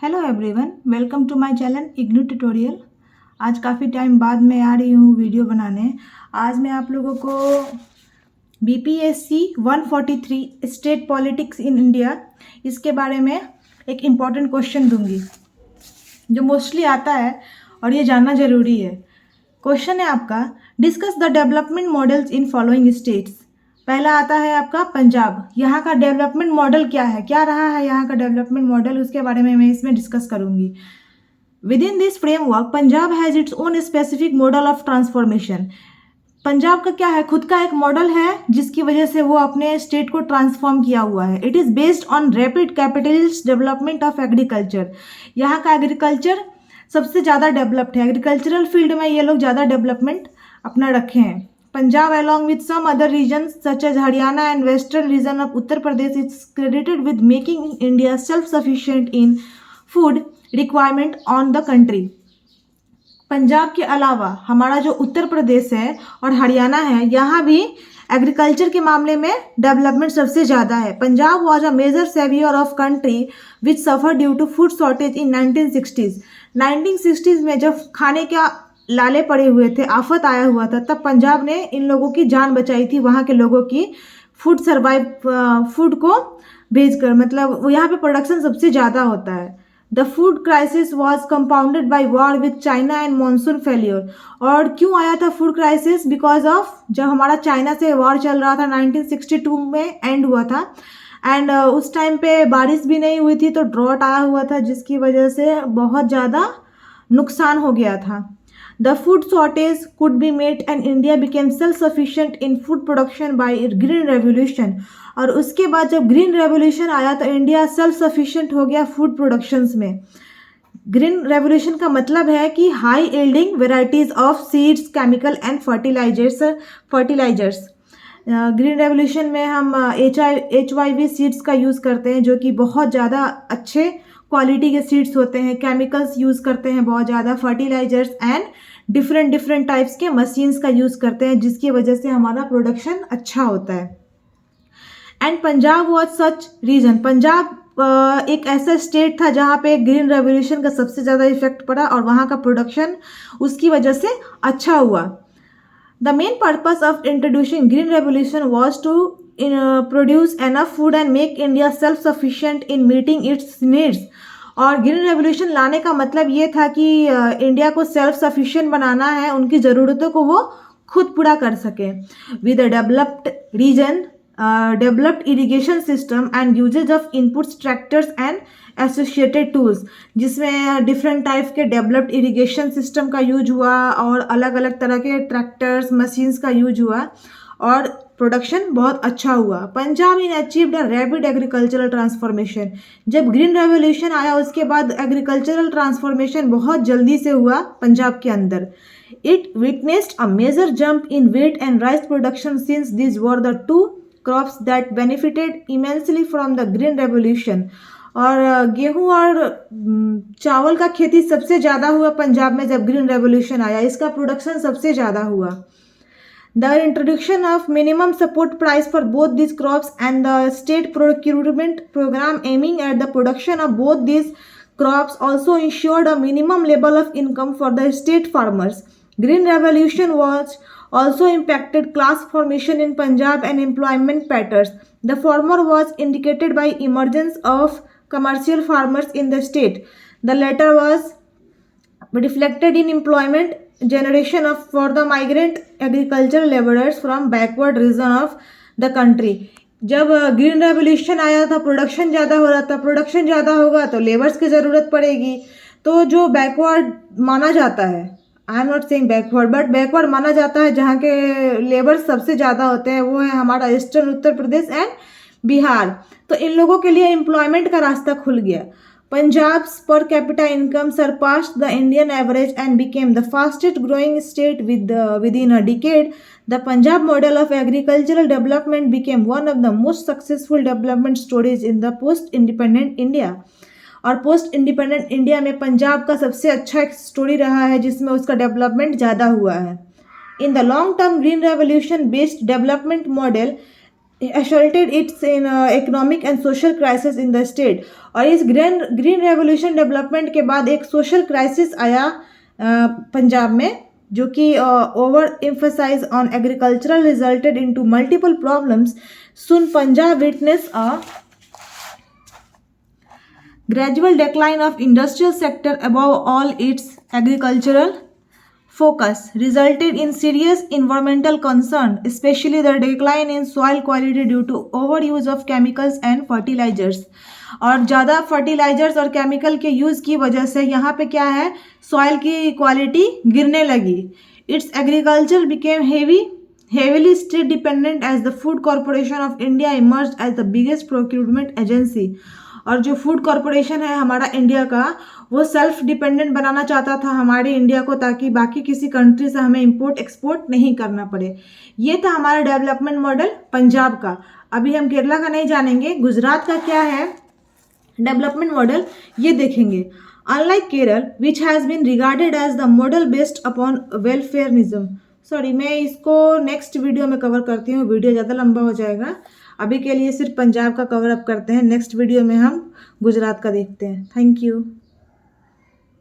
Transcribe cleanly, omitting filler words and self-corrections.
Hello everyone, welcome to my channel IGNOU tutorial. आज काफ़ी time बाद मैं आ रही हूँ वीडियो बनाने। आज मैं आप लोगों को BPSC 143 state politics in India इसके बारे में एक इम्पॉर्टेंट क्वेश्चन दूंगी जो मोस्टली आता है और ये जानना ज़रूरी है। क्वेश्चन है आपका, discuss the development models in following states. पहला आता है आपका पंजाब। यहाँ का डेवलपमेंट मॉडल क्या है, क्या रहा है यहाँ का डेवलपमेंट मॉडल, उसके बारे में मैं इसमें डिस्कस करूँगी। With in this framework Punjab has its own specific model of transformation. Punjab का क्या है, खुद का एक मॉडल है जिसकी वजह से वो अपने स्टेट को ट्रांसफॉर्म किया हुआ है। It is based on rapid capitalist development of agriculture. यहाँ का एग्रीकल्चर सबसे ज़्यादा डेवलप्ड है, एग्रीकल्चरल फील्ड में ये लोग ज़्यादा डेवलपमेंट अपना रखे हैं। Punjab along with some other regions such as Haryana and western region of Uttar Pradesh is credited with making India self-sufficient in food requirement on the country। Punjab के अलावा हमारा जो उत्तर प्रदेश है और हरियाणा है, यहाँ भी एग्रीकल्चर के मामले में डेवलपमेंट सबसे ज़्यादा है। Punjab was a major saviour of country which suffer due to food shortage in 1960s। 1960s में जब खाने का लाले पड़े हुए थे, आफत आया हुआ था, तब पंजाब ने इन लोगों की जान बचाई थी, वहाँ के लोगों की फूड को भेजकर। मतलब यहाँ पे प्रोडक्शन सबसे ज़्यादा होता है। The food crisis was compounded by war with China and monsoon failure. और क्यों आया था फूड क्राइसिस? बिकॉज ऑफ जब हमारा चाइना से वॉर चल रहा था, 1962 में एंड हुआ था, एंड उस टाइम पे बारिश भी नहीं हुई थी, तो ड्रॉट आया हुआ था, जिसकी वजह से बहुत ज़्यादा नुकसान हो गया था। The food shortage could be met and India became self-sufficient in food production by Green Revolution। और उसके बाद जब ग्रीन रेवोल्यूशन आया तो इंडिया सेल्फ सफिशिएंट हो गया फूड प्रोडक्शंस में। ग्रीन रेवोल्यूशन का मतलब है कि high yielding varieties of seeds, chemical and fertilisers. Green revolution में हम HYV सीड्स का यूज़ करते हैं, जो कि बहुत ज़्यादा अच्छे क्वालिटी के सीड्स होते हैं। केमिकल्स यूज़ करते हैं बहुत ज़्यादा, फर्टिलाइजर्स एंड डिफरेंट टाइप्स के मशीन्स का यूज़ करते हैं, जिसकी वजह से हमारा प्रोडक्शन अच्छा होता है। And Punjab was such region. Punjab एक ऐसा स्टेट था जहाँ पे ग्रीन रेवोल्यूशन का सबसे ज़्यादा इफेक्ट पड़ा और वहाँ का प्रोडक्शन उसकी वजह से अच्छा हुआ। The main purpose of introducing green revolution was to produce enough food and make India self sufficient in meeting its needs. और ग्रीन रेवोल्यूशन लाने का मतलब ये था कि इंडिया को सेल्फ सफिशिएंट बनाना है, उनकी ज़रूरतों को वो खुद पूरा कर सके। With a developed region, developed irrigation system and usages of inputs, tractors and associated tools, जिसमें डिफरेंट टाइप के डेवलप्ड इरिगेशन सिस्टम का यूज हुआ और अलग अलग तरह के ट्रैक्टर्स, मशीन्स का यूज हुआ और प्रोडक्शन बहुत अच्छा हुआ। Punjab in achieved a rapid agricultural transformation. जब ग्रीन रेवोल्यूशन आया उसके बाद एग्रीकल्चरल ट्रांसफॉर्मेशन बहुत जल्दी से हुआ पंजाब के अंदर। It witnessed a major jump in wheat and rice production since these were the two crops that benefited immensely from the green revolution। और गेहूं और चावल का खेती सबसे ज़्यादा हुआ पंजाब में जब ग्रीन रेवोल्यूशन आया, इसका प्रोडक्शन सबसे ज़्यादा हुआ। The introduction of minimum support price for both these crops and the state procurement program aiming at the production of both these crops also ensured a minimum level of income for the state farmers। Green Revolution was also impacted class formation in Punjab and employment patterns। The former was indicated by emergence of commercial farmers in the state. The latter was reflected in employment generation of for the migrant agricultural laborers from backward region of the country। जब green revolution आया था, production ज़्यादा हो रहा था, production ज़्यादा होगा तो लेबर्स की ज़रूरत पड़ेगी। तो जो बैकवर्ड माना जाता है, I am not saying backward, but backward माना जाता है, जहाँ के लेबर्स सबसे ज़्यादा होते हैं, वो है हमारा ईस्टर्न उत्तर प्रदेश एंड बिहार। तो इन लोगों के लिए एम्प्लॉयमेंट का रास्ता खुल गया। Punjab's per capita income surpassed the Indian average and became the fastest growing state within a decade। The Punjab model of agricultural development became one of the most successful development stories in the post-independent India। और post independent India में पंजाब का सबसे अच्छा एक story रहा है जिसमें उसका डेवलपमेंट ज़्यादा हुआ है। In the long term green revolution based development model assaulted its in economic and social crisis in the state। और इस ग्रीन रेवोल्यूशन डेवलपमेंट के बाद एक सोशल क्राइसिस आया पंजाब में, जो कि over emphasise on agricultural resulted into multiple problems. Soon Punjab witness a gradual decline of industrial sector above all its agricultural focus resulted in serious environmental concern, especially the decline in soil quality due to overuse of chemicals and fertilizers। और ज़्यादा fertilisers और chemical के use की वजह से यहाँ पे क्या है, सॉइल की क्वालिटी गिरने लगी। It's agriculture became heavily state dependent as the Food Corporation of India emerged as the biggest procurement agency। और जो फूड कॉरपोरेशन है हमारा इंडिया का, वो सेल्फ डिपेंडेंट बनाना चाहता था हमारे इंडिया को, ताकि बाकी किसी कंट्री से हमें इंपोर्ट एक्सपोर्ट नहीं करना पड़े। ये था हमारा डेवलपमेंट मॉडल पंजाब का। अभी हम केरला का नहीं जानेंगे, गुजरात का क्या है डेवलपमेंट मॉडल ये देखेंगे। Unlike Kerala which has been regarded as the model based upon welfarism, sorry मैं इसको नेक्स्ट वीडियो में कवर करती हूँ, वीडियो ज़्यादा लंबा हो जाएगा। अभी के लिए सिर्फ पंजाब का कवर अप करते हैं, नेक्स्ट वीडियो में हम गुजरात का देखते हैं। Thank you.